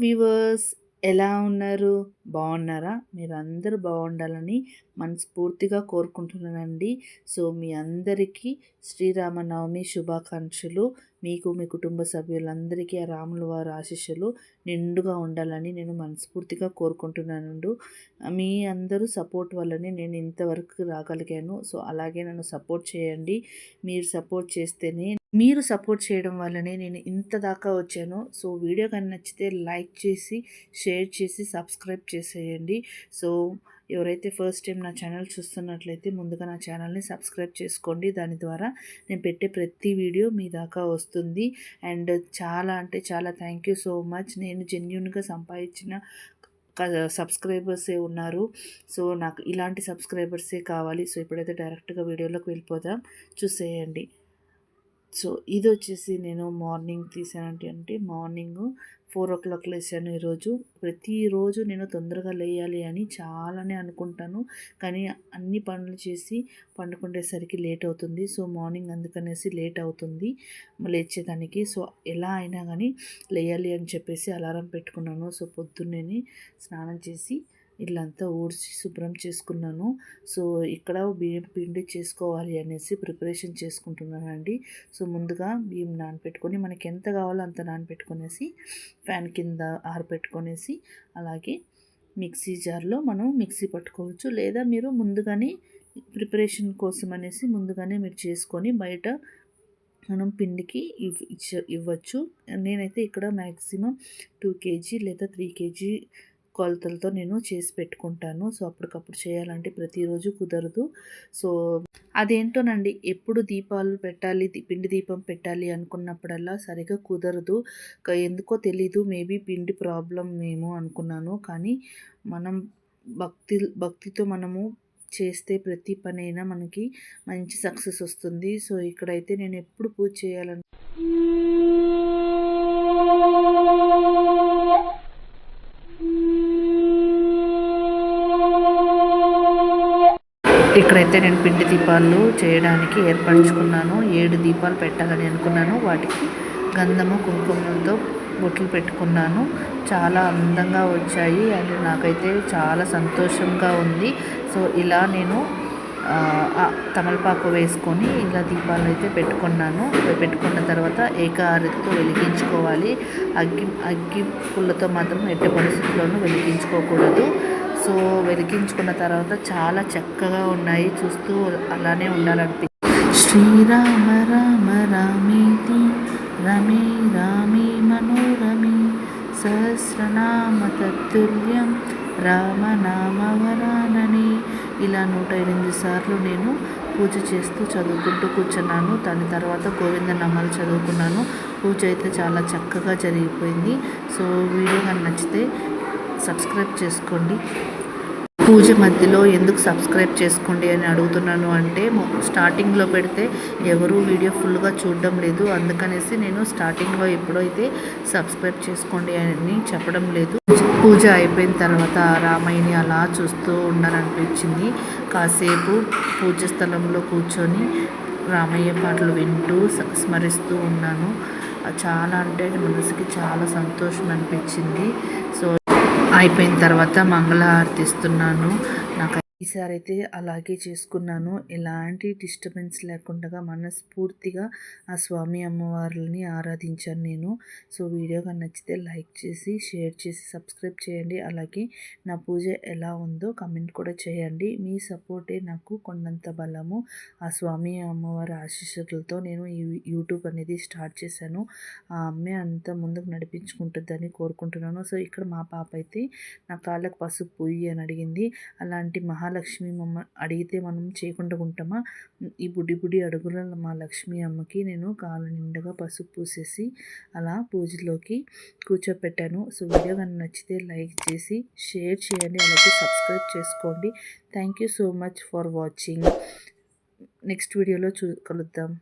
Viewers, ఎలా ఉన్నారు? బాగున్నారా? మీరందరూ బాగుండాలని మనస్ఫూర్తిగా కోరుకుంటున్నానండి. సో మీ అందరికీ శ్రీరామనవమి శుభాకాంక్షలు. మీకు మీ కుటుంబ సభ్యులందరికీ ఆ రాముల వారి ఆశీస్సులు నిండుగా ఉండాలని నేను మనస్ఫూర్తిగా కోరుకుంటున్నాను. మీ అందరూ సపోర్ట్ వల్లనే నేను ఇంతవరకు రాగలిగాను. సో అలాగే నన్ను సపోర్ట్ చేయండి. మీరు సపోర్ట్ చేయడం వల్లనే నేను ఇంత దాకా వచ్చాను. సో వీడియో కానీ నచ్చితే లైక్ చేసి, షేర్ చేసి, సబ్స్క్రైబ్ చేసేయండి. సో ఎవరైతే ఫస్ట్ టైం నా ఛానల్ చూస్తున్నట్లయితే ముందుగా నా ఛానల్ని సబ్స్క్రైబ్ చేసుకోండి. దాని ద్వారా నేను పెట్టే ప్రతి వీడియో మీ దాకా వస్తుంది. అండ్ చాలా అంటే చాలా థ్యాంక్ యూ సో మచ్. నేను జెన్యూన్గా సంపాదించిన సబ్స్క్రైబర్సే ఉన్నారు. సో నాకు ఇలాంటి సబ్స్క్రైబర్సే కావాలి. సో ఇప్పుడైతే డైరెక్ట్గా వీడియోలోకి వెళ్ళిపోదాం, చూసేయండి. సో ఇది వచ్చేసి నేను మార్నింగ్ తీసానంటే మార్నింగ్ 4 o'clock లేసాను. ఈరోజు ప్రతిరోజు నేను తొందరగా లేయాలి అని చాలానే అనుకుంటాను, కానీ అన్ని పనులు చేసి పండుకునేసరికి లేట్ అవుతుంది. సో మార్నింగ్ అందుకనేసి లేట్ అవుతుంది లేచేదానికి. సో ఎలా అయినా కానీ లేయాలి అని చెప్పేసి అలారం పెట్టుకున్నాను. సో పొద్దున్నే స్నానం చేసి ఇల్లంతా ఊడ్చి శుభ్రం చేసుకున్నాను. సో ఇక్కడ బియ్యం పిండి చేసుకోవాలి అనేసి ప్రిపరేషన్ చేసుకుంటున్నానండి. సో ముందుగా బియ్యం నానపెట్టుకొని మనకి ఎంత కావాలో అంత నానపెట్టుకునేసి ఫ్యాన్ కింద ఆరబెట్టుకొనేసి అలాగే మిక్సీ జార్లో మనం మిక్సీ పట్టుకోవచ్చు. లేదా మీరు ముందుగానే ప్రిపరేషన్ కోసం అనేసి ముందుగానే మీరు చేసుకొని బయట మనం పిండికి ఇవ్వచ్చు. నేనైతే ఇక్కడ మ్యాక్సిమం 2 kg లేదా 3 kg కొలతలతో నేను చేసి పెట్టుకుంటాను. సో అప్పటికప్పుడు చేయాలంటే ప్రతిరోజు కుదరదు. సో అదేంటోనండి, ఎప్పుడు దీపాలు పెట్టాలి, పిండి దీపం పెట్టాలి అనుకున్నప్పుడల్లా సరిగా కుదరదు. ఎందుకో తెలీదు, మేబీ పిండి ప్రాబ్లం ఏమో అనుకున్నాను. కానీ మనం భక్తితో మనము చేస్తే ప్రతి పనైనా మనకి మంచి సక్సెస్ వస్తుంది. సో ఇక్కడైతే నేను ఎప్పుడు పూజ చేయాలని ఇక్కడైతే నేను పిండి దీపాలు చేయడానికి ఏర్పరచుకున్నాను. 7 దీపాలు పెట్టాలని అనుకున్నాను. వాటికి గంధము కుంకుమలతో బొట్లు పెట్టుకున్నాను. చాలా అందంగా వచ్చాయి అండ్ నాకైతే చాలా సంతోషంగా ఉంది. సో ఇలా నేను తమలపాకు వేసుకొని ఇలా దీపాలు అయితే పెట్టుకున్నాను. పెట్టుకున్న తర్వాత ఏకాహారతితో వెలిగించుకోవాలి. అగ్గి పుల్లతో మాత్రం ఎట్టి పరిస్థితుల్లోనూ వెలిగించుకోకూడదు. సో వెలిగించుకున్న తర్వాత చాలా చక్కగా ఉన్నాయి, చూస్తూ అలానే ఉండాలనిపి శ్రీరామ రామ రామేతి రమే రామే మనోరమే సహస్రనామ తత్తుల్యం రామనామవరానని ఇలా 108 సార్లు నేను పూజ చేస్తూ చదువుకుంటూ కూర్చున్నాను. దాని తర్వాత గోవింద నామాలు చదువుకున్నాను. పూజ అయితే చాలా చక్కగా జరిగిపోయింది. సో వీడియో కానీ నచ్చితే సబ్స్క్రైబ్ చేసుకోండి. పూజ మధ్యలో ఎందుకు సబ్స్క్రైబ్ చేసుకోండి అని అడుగుతున్నాను అంటే, స్టార్టింగ్లో పెడితే ఎవరు వీడియో ఫుల్గా చూడడం లేదు. అందుకనేసి నేను స్టార్టింగ్లో ఎప్పుడైతే సబ్స్క్రైబ్ చేసుకోండి అని చెప్పడం లేదు. పూజ అయిపోయిన తర్వాత రామయ్యని అలా చూస్తూ ఉండాలనిపించింది. కాసేపు పూజ స్థలంలో కూర్చొని రామయ్య పాటలు వింటూ స్మరిస్తూ ఉన్నాను. చాలా అంటే మనసుకి చాలా సంతోషం అనిపించింది. సో అయిపోయిన తర్వాత మంగళహారతి ఇస్తున్నాను. నాకు ఈసారి అయితే అలాగే చేసుకున్నాను. ఎలాంటి డిస్టర్బెన్స్ లేకుండా మనస్ఫూర్తిగా ఆ స్వామి అమ్మవార్లని ఆరాధించాను నేను. సో వీడియో కానీ నచ్చితే లైక్ చేసి, షేర్ చేసి, సబ్స్క్రైబ్ చేయండి. అలాగే నా పూజ ఎలా ఉందో కమెంట్ కూడా చేయండి. మీ సపోర్టే నాకు కొండంత బలము. ఆ స్వామి అమ్మవారి ఆశీస్సులతో నేను ఈ యూట్యూబ్ అనేది స్టార్ట్ చేశాను. ఆ అమ్మే అంత ముందుకు నడిపించుకుంటుందని కోరుకుంటున్నాను. సో ఇక్కడ మా పాప అయితే నా కాళ్ళకు పసుపు పూయి అని అడిగింది. అలాంటి మహాలక్ష్మి అమ్మ అడిగితే మనం చేయకుండా ఉంటామా? ఈ బుడి అడుగుల మా లక్ష్మీ అమ్మకి నేను కాళ్ళ నిండుగా పసుపు పూసేసి అలా పూజలోకి కూర్చోపెట్టాను. సో వీడియో కానీ నచ్చితే లైక్ చేసి, షేర్ చేయండి. అలాగే సబ్స్క్రైబ్ చేసుకోండి. Thank you so much for watching. Next వీడియోలో కలుద్దాం.